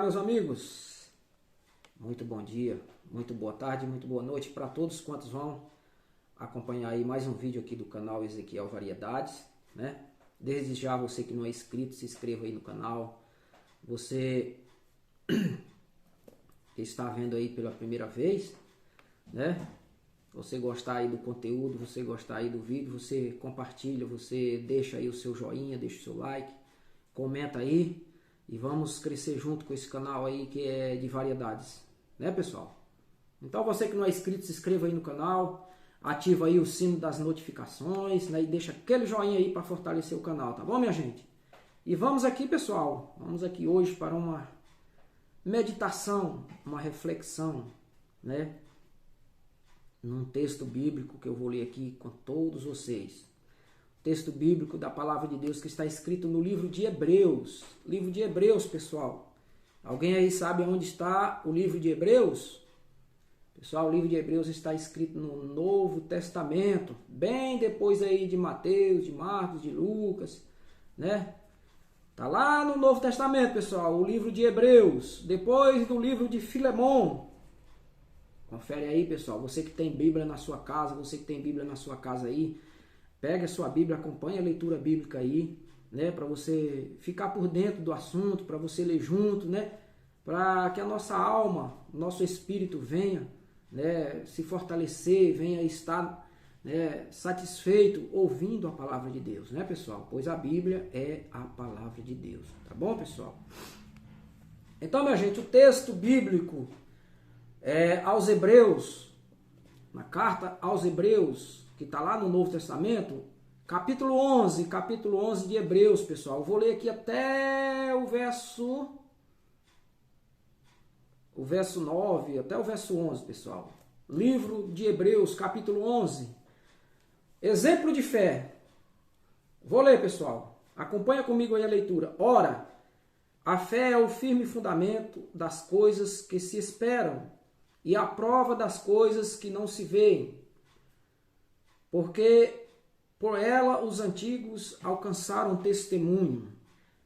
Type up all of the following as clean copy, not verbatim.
meus amigos. Muito bom dia, muito boa tarde, muito boa noite para todos quantos vão acompanhar aí mais um vídeo aqui do canal Ezequiel Variedades, né? Desde já, você que não é inscrito, se inscreva aí no canal. Você que está vendo aí pela primeira vez, né? Você gostar aí do conteúdo, você gostar aí do vídeo, você compartilha, você deixa aí o seu joinha, deixa o seu like, comenta aí e vamos crescer junto com esse canal aí que é de variedades, né, pessoal? Então você que não é inscrito, se inscreva aí no canal, ativa aí o sino das notificações, né, e deixa aquele joinha aí para fortalecer o canal, tá bom, minha gente? E vamos aqui, pessoal, vamos aqui hoje para uma meditação, uma reflexão, né? Num texto bíblico que eu vou ler aqui com todos vocês. Texto bíblico da palavra de Deus que está escrito no livro de Hebreus. Livro de Hebreus, pessoal. Alguém aí sabe onde está o livro de Hebreus? Pessoal, o livro de Hebreus está escrito no Novo Testamento, bem depois aí de Mateus, de Marcos, de Lucas, né? Tá lá no Novo Testamento, pessoal, o livro de Hebreus, depois do livro de Filemão. Confere aí, pessoal, você que tem Bíblia na sua casa, você que tem Bíblia na sua casa aí, pega a sua Bíblia, acompanha a leitura bíblica aí, né, para você ficar por dentro do assunto, para você ler junto, né, para que a nossa alma, nosso espírito venha, né, se fortalecer, venha estar, né, satisfeito ouvindo a palavra de Deus, né, pessoal? Pois a Bíblia é a palavra de Deus, tá bom, pessoal? Então, minha gente, o texto bíblico aos Hebreus, na carta aos Hebreus, que está lá no Novo Testamento, capítulo 11 de Hebreus, pessoal. Eu vou ler aqui até o verso 9, até o verso 11, pessoal. Livro de Hebreus, capítulo 11. Exemplo de fé. Vou ler, pessoal. Acompanha comigo aí a leitura. Ora, a fé é o firme fundamento das coisas que se esperam e a prova das coisas que não se veem. Porque por ela os antigos alcançaram testemunho.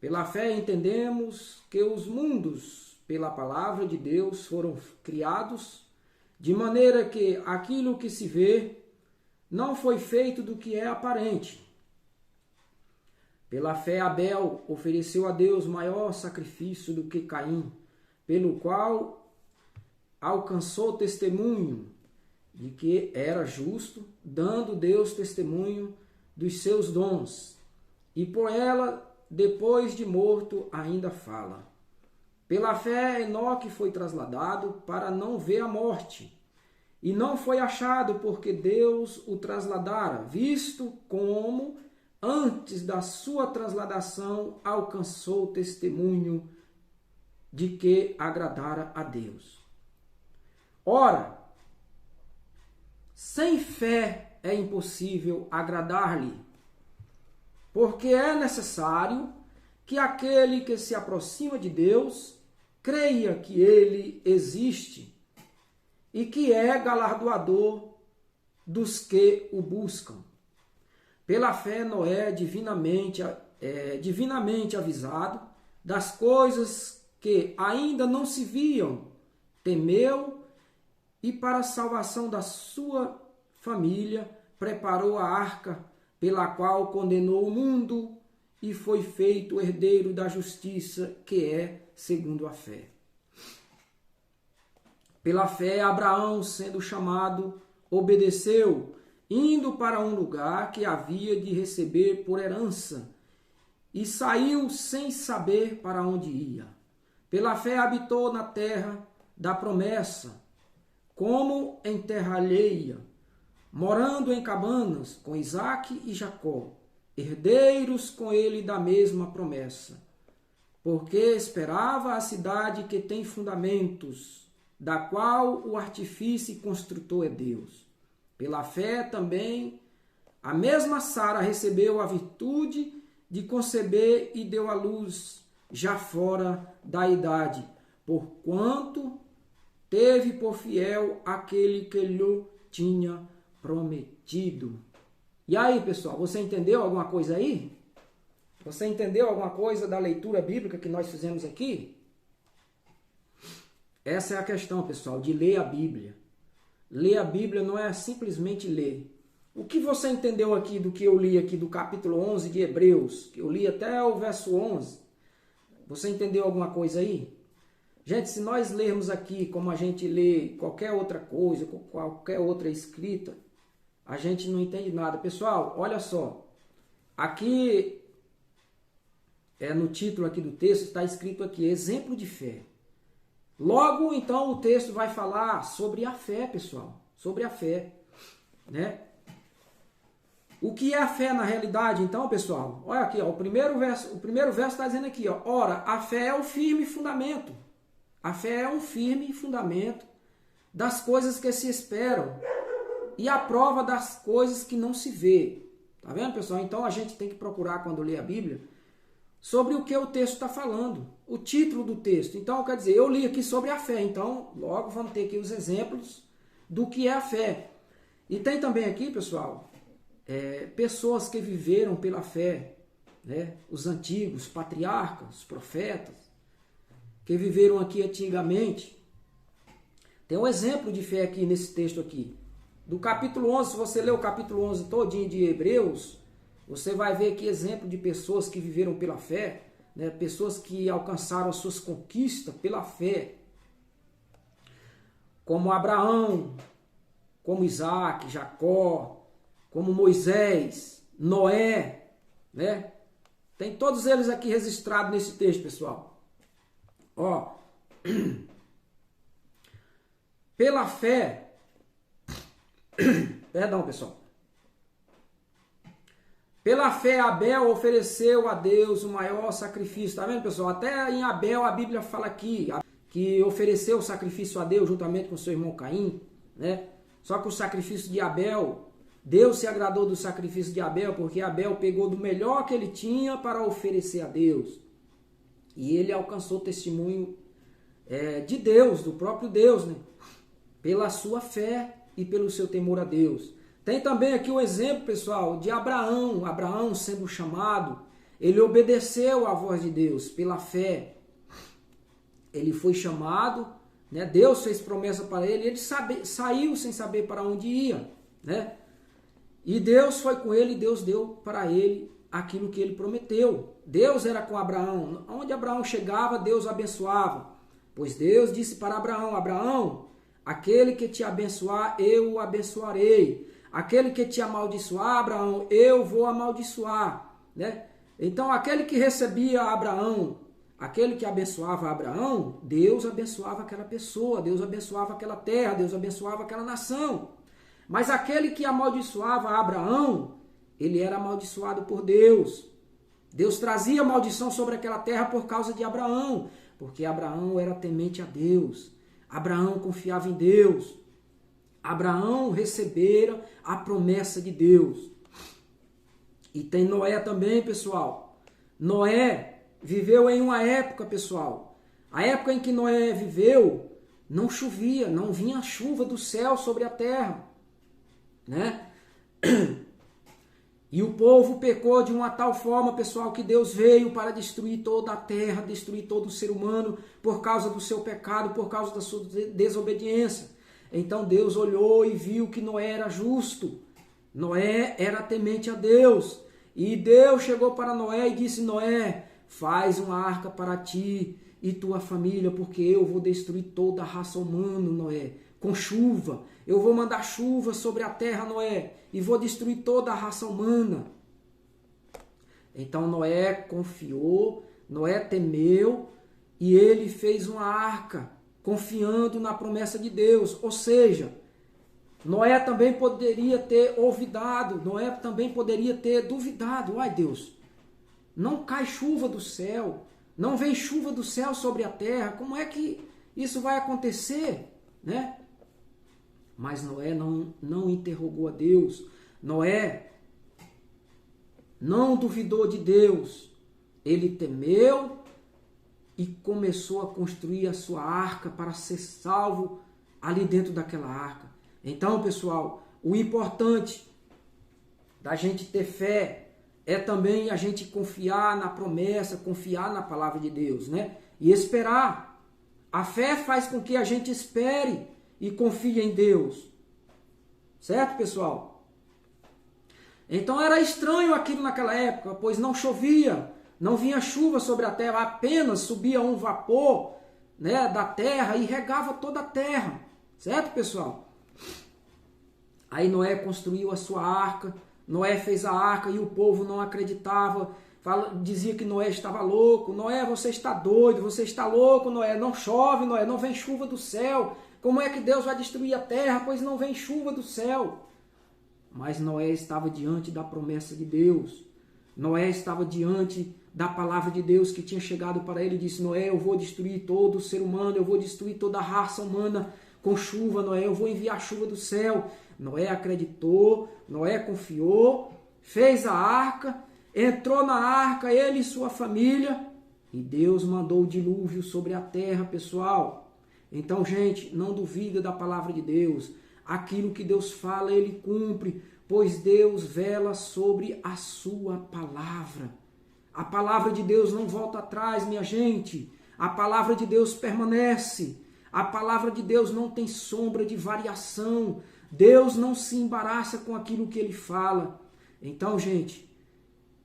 Pela fé entendemos que os mundos, pela palavra de Deus, foram criados, de maneira que aquilo que se vê não foi feito do que é aparente. Pela fé Abel ofereceu a Deus maior sacrifício do que Caim, pelo qual alcançou testemunho de que era justo, dando Deus testemunho dos seus dons. E por ela, depois de morto, ainda fala. Pela fé, Enoque foi trasladado para não ver a morte, e não foi achado porque Deus o trasladara, visto como antes da sua trasladação alcançou testemunho de que agradara a Deus. Ora, sem fé é impossível agradar-lhe, porque é necessário que aquele que se aproxima de Deus creia que ele existe e que é galardoador dos que o buscam. Pela fé, Noé, divinamente avisado das coisas que ainda não se viam, temeu e para a salvação da sua família preparou a arca, pela qual condenou o mundo e foi feito herdeiro da justiça, que é segundo a fé. Pela fé, Abraão, sendo chamado, obedeceu, indo para um lugar que havia de receber por herança, e saiu sem saber para onde ia. Pela fé habitou na terra da promessa, como em terra alheia, morando em cabanas com Isaque e Jacó, herdeiros com ele da mesma promessa, porque esperava a cidade que tem fundamentos, da qual o artífice e construtor é Deus. Pela fé também, a mesma Sara recebeu a virtude de conceber e deu à luz, já fora da idade, porquanto teve por fiel aquele que lhe tinha prometido. E aí, pessoal, você entendeu alguma coisa aí? Você entendeu alguma coisa da leitura bíblica que nós fizemos aqui? Essa é a questão, pessoal, de ler a Bíblia. Ler a Bíblia não é simplesmente ler. O que você entendeu aqui do que eu li aqui do capítulo 11 de Hebreus? Que eu li até o verso 11. Você entendeu alguma coisa aí? Gente, se nós lermos aqui como a gente lê qualquer outra coisa, qualquer outra escrita, a gente não entende nada. Pessoal, olha só. Aqui, no título aqui do texto, está escrito aqui, exemplo de fé. Logo, então, o texto vai falar sobre a fé, pessoal. Sobre a fé, né? O que é a fé na realidade, então, pessoal? Olha aqui, ó, o primeiro verso está dizendo aqui, ó, ora, a fé é o firme fundamento. A fé é um firme fundamento das coisas que se esperam e a prova das coisas que não se vê. Tá vendo, pessoal? Então, a gente tem que procurar, quando lê a Bíblia, sobre o que o texto está falando, o título do texto. Então, quer dizer, eu li aqui sobre a fé, então logo vamos ter aqui os exemplos do que é a fé. E tem também aqui, pessoal, pessoas que viveram pela fé, né? Os antigos patriarcas, os profetas, que viveram aqui antigamente. Tem um exemplo de fé aqui nesse texto aqui. Do capítulo 11, se você ler o capítulo 11 todinho de Hebreus, você vai ver aqui exemplo de pessoas que viveram pela fé, né? Pessoas que alcançaram as suas conquistas pela fé. Como Abraão, como Isaac, Jacó, como Moisés, Noé, né? Tem todos eles aqui registrados nesse texto, pessoal. Ó, pela fé, perdão, pessoal. Pela fé, Abel ofereceu a Deus o maior sacrifício. Tá vendo, pessoal? Até em Abel a Bíblia fala aqui que ofereceu o sacrifício a Deus juntamente com seu irmão Caim, né? Só que o sacrifício de Abel, Deus se agradou do sacrifício de Abel, porque Abel pegou do melhor que ele tinha para oferecer a Deus. E ele alcançou testemunho de Deus, do próprio Deus, né? Pela sua fé e pelo seu temor a Deus. Tem também aqui o exemplo, pessoal, de Abraão. Abraão sendo chamado, ele obedeceu à voz de Deus pela fé. Ele foi chamado, né? Deus fez promessa para ele, ele saiu sem saber para onde ia, né? E Deus foi com ele, Deus deu para ele aquilo que ele prometeu. Deus era com Abraão. Onde Abraão chegava, Deus abençoava. Pois Deus disse para Abraão, Abraão, aquele que te abençoar, eu o abençoarei. Aquele que te amaldiçoar, Abraão, eu vou amaldiçoar, né? Então, aquele que recebia Abraão, aquele que abençoava Abraão, Deus abençoava aquela pessoa, Deus abençoava aquela terra, Deus abençoava aquela nação. Mas aquele que amaldiçoava Abraão, ele era amaldiçoado por Deus. Deus trazia maldição sobre aquela terra por causa de Abraão, porque Abraão era temente a Deus. Abraão confiava em Deus. Abraão recebera a promessa de Deus. E tem Noé também, pessoal. Noé viveu em uma época, pessoal. A época em que Noé viveu, não chovia, não vinha chuva do céu sobre a terra, né? E o povo pecou de uma tal forma, pessoal, que Deus veio para destruir toda a terra, destruir todo o ser humano por causa do seu pecado, por causa da sua desobediência. Então Deus olhou e viu que Noé era justo. Noé era temente a Deus. E Deus chegou para Noé e disse, Noé, faz uma arca para ti e tua família, porque eu vou destruir toda a raça humana, Noé, com chuva. Eu vou mandar chuva sobre a terra, Noé, e vou destruir toda a raça humana. Então Noé confiou, Noé temeu, e ele fez uma arca, confiando na promessa de Deus. Ou seja, Noé também poderia ter olvidado, Noé também poderia ter duvidado. Ai, Deus, não cai chuva do céu, não vem chuva do céu sobre a terra, como é que isso vai acontecer, né? Mas Noé não interrogou a Deus. Noé não duvidou de Deus. Ele temeu e começou a construir a sua arca para ser salvo ali dentro daquela arca. Então, pessoal, o importante da gente ter fé é também a gente confiar na promessa, confiar na palavra de Deus, né? E esperar A fé faz com que a gente espere e confie em Deus. Certo, pessoal? Então era estranho aquilo naquela época, pois não chovia, não vinha chuva sobre a terra, apenas subia um vapor, né, da terra e regava toda a terra. Certo, pessoal? Aí Noé construiu a sua arca, Noé fez a arca e o povo não acreditava, dizia que Noé estava louco. Noé, você está doido, você está louco, Noé, não chove, Noé, não vem chuva do céu. Como é que Deus vai destruir a terra, pois não vem chuva do céu? Mas Noé estava diante da promessa de Deus. Noé estava diante da palavra de Deus que tinha chegado para ele e disse: Noé, eu vou destruir todo o ser humano, eu vou destruir toda a raça humana com chuva, Noé, eu vou enviar chuva do céu. Noé acreditou, Noé confiou, fez a arca, entrou na arca, ele e sua família, e Deus mandou o dilúvio sobre a terra, pessoal. Então, gente, não duvida da palavra de Deus. Aquilo que Deus fala, Ele cumpre, pois Deus vela sobre a sua palavra. A palavra de Deus não volta atrás, minha gente. A palavra de Deus permanece. A palavra de Deus não tem sombra de variação. Deus não se embaraça com aquilo que Ele fala. Então, gente,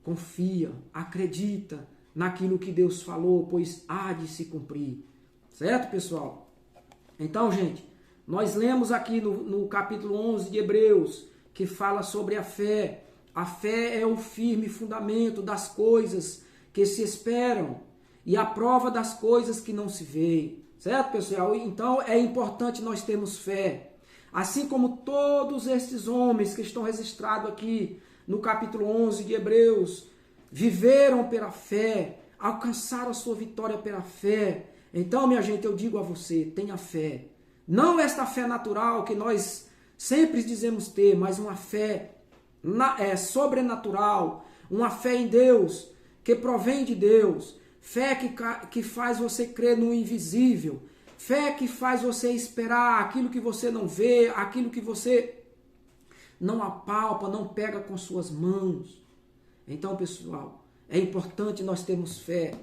confia, acredita naquilo que Deus falou, pois há de se cumprir. Certo, pessoal? Então, gente, nós lemos aqui no capítulo 11 de Hebreus, que fala sobre a fé. A fé é o firme fundamento das coisas que se esperam e a prova das coisas que não se veem. Certo, pessoal? Então, é importante nós termos fé. Assim como todos estes homens que estão registrados aqui no capítulo 11 de Hebreus, viveram pela fé, alcançaram a sua vitória pela fé. Então, minha gente, eu digo a você, tenha fé. Não esta fé natural que nós sempre dizemos ter, mas uma fé sobrenatural, uma fé em Deus, que provém de Deus, fé que faz você crer no invisível, fé que faz você esperar aquilo que você não vê, aquilo que você não apalpa, não pega com suas mãos. Então, pessoal, é importante nós termos fé.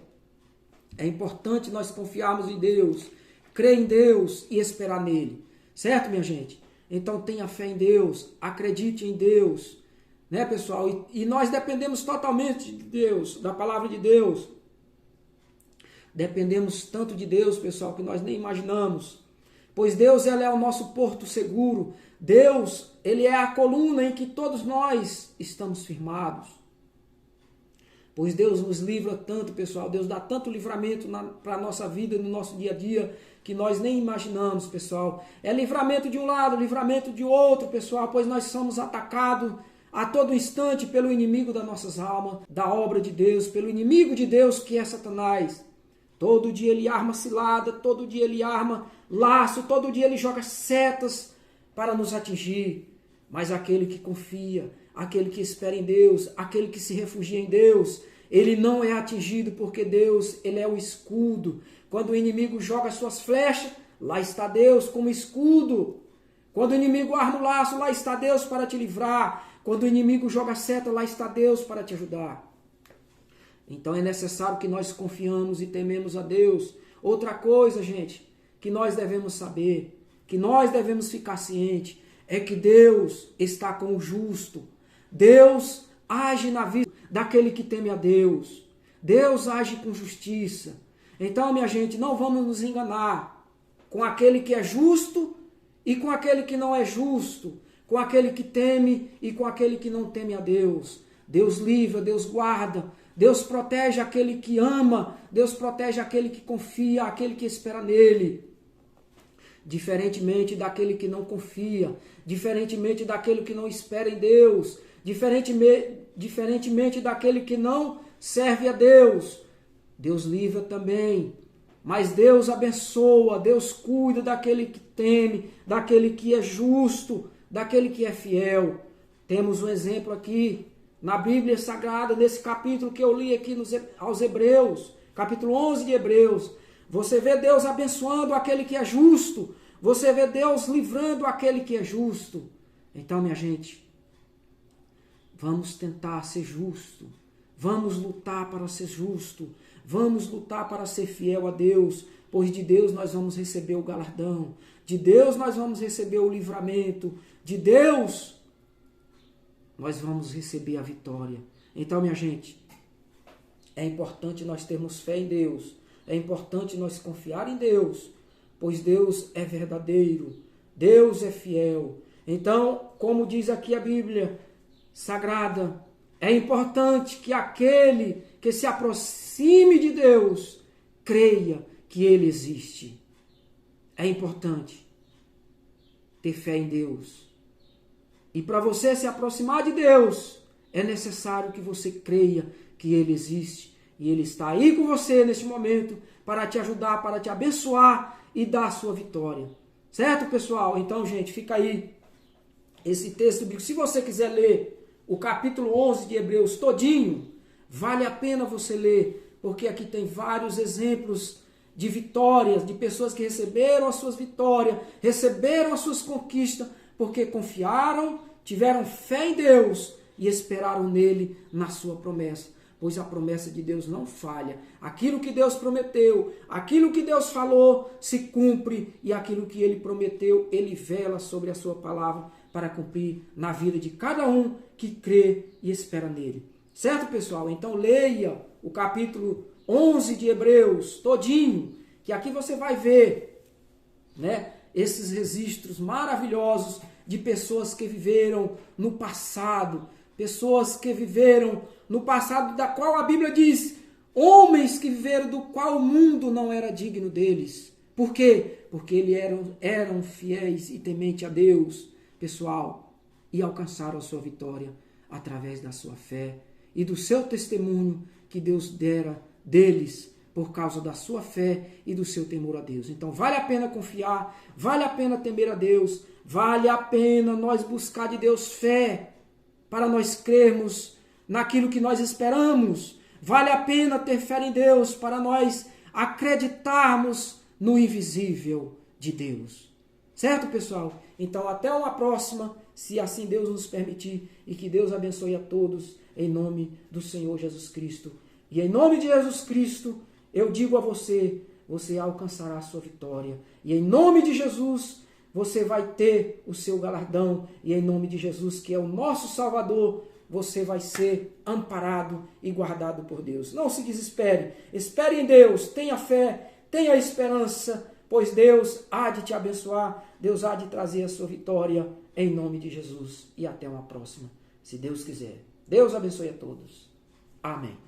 É importante nós confiarmos em Deus, crer em Deus e esperar nele. Certo, minha gente? Então tenha fé em Deus, acredite em Deus. Né, pessoal? E nós dependemos totalmente de Deus, da palavra de Deus. Dependemos tanto de Deus, pessoal, que nós nem imaginamos. Pois Deus, ele é o nosso porto seguro. Deus, ele é a coluna em que todos nós estamos firmados. Pois Deus nos livra tanto, pessoal. Deus dá tanto livramento para a nossa vida, no nosso dia a dia, que nós nem imaginamos, pessoal. É livramento de um lado, livramento de outro, pessoal, pois nós somos atacados a todo instante pelo inimigo das nossas almas, da obra de Deus, pelo inimigo de Deus que é Satanás. Todo dia ele arma cilada, todo dia ele arma laço, todo dia ele joga setas para nos atingir. Mas aquele que confia, aquele que espera em Deus, aquele que se refugia em Deus, ele não é atingido, porque Deus, ele é o escudo. Quando o inimigo joga suas flechas, lá está Deus como escudo. Quando o inimigo arma o laço, lá está Deus para te livrar. Quando o inimigo joga seta, lá está Deus para te ajudar. Então é necessário que nós confiamos e tememos a Deus. Outra coisa, gente, que nós devemos saber, que nós devemos ficar cientes, é que Deus está com o justo. Deus age na vida daquele que teme a Deus. Deus age com justiça. Então, minha gente, não vamos nos enganar com aquele que é justo e com aquele que não é justo, com aquele que teme e com aquele que não teme a Deus. Deus livra, Deus guarda, Deus protege aquele que ama, Deus protege aquele que confia, aquele que espera nele. Diferentemente daquele que não confia, diferentemente daquele que não espera em Deus, diferentemente daquele que não serve a Deus. Deus livra também, mas Deus abençoa, Deus cuida daquele que teme, daquele que é justo, daquele que é fiel. Temos um exemplo aqui na Bíblia Sagrada, nesse capítulo que eu li aqui aos Hebreus, capítulo 11 de Hebreus. Você vê Deus abençoando aquele que é justo, você vê Deus livrando aquele que é justo. Então, minha gente, vamos tentar ser justo, vamos lutar para ser justo, vamos lutar para ser fiel a Deus, pois de Deus nós vamos receber o galardão, de Deus nós vamos receber o livramento, de Deus nós vamos receber a vitória. Então, minha gente, é importante nós termos fé em Deus, é importante nós confiar em Deus, pois Deus é verdadeiro, Deus é fiel. Então, como diz aqui a Bíblia Sagrada, é importante que aquele que se aproxime de Deus creia que Ele existe. É importante ter fé em Deus. E para você se aproximar de Deus, é necessário que você creia que Ele existe. E Ele está aí com você neste momento para te ajudar, para te abençoar e dar a sua vitória. Certo, pessoal? Então, gente, fica aí esse texto bíblico. Se você quiser ler o capítulo 11 de Hebreus todinho, vale a pena você ler, porque aqui tem vários exemplos de vitórias, de pessoas que receberam as suas vitórias, receberam as suas conquistas, porque confiaram, tiveram fé em Deus e esperaram nele na sua promessa. Pois a promessa de Deus não falha. Aquilo que Deus prometeu, aquilo que Deus falou, se cumpre, e aquilo que Ele prometeu, Ele vela sobre a sua palavra para cumprir na vida de cada um que crê e espera nele. Certo, pessoal? Então leia o capítulo 11 de Hebreus todinho, que aqui você vai ver, né, esses registros maravilhosos de pessoas que viveram no passado, pessoas que viveram no passado, da qual a Bíblia diz, homens que viveram do qual o mundo não era digno deles. Por quê? Porque eles eram fiéis e tementes a Deus, pessoal, e alcançaram a sua vitória através da sua fé e do seu testemunho que Deus dera deles por causa da sua fé e do seu temor a Deus. Então vale a pena confiar, vale a pena temer a Deus, vale a pena nós buscar de Deus fé para nós crermos naquilo que nós esperamos. Vale a pena ter fé em Deus para nós acreditarmos no invisível de Deus. Certo, pessoal? Então até uma próxima, se assim Deus nos permitir, e que Deus abençoe a todos em nome do Senhor Jesus Cristo. E em nome de Jesus Cristo, eu digo a você, você alcançará a sua vitória. E em nome de Jesus, você vai ter o seu galardão. E em nome de Jesus, que é o nosso Salvador, você vai ser amparado e guardado por Deus. Não se desespere. Espere em Deus. Tenha fé. Tenha esperança. Pois Deus há de te abençoar. Deus há de trazer a sua vitória. Em nome de Jesus. E até uma próxima. Se Deus quiser. Deus abençoe a todos. Amém.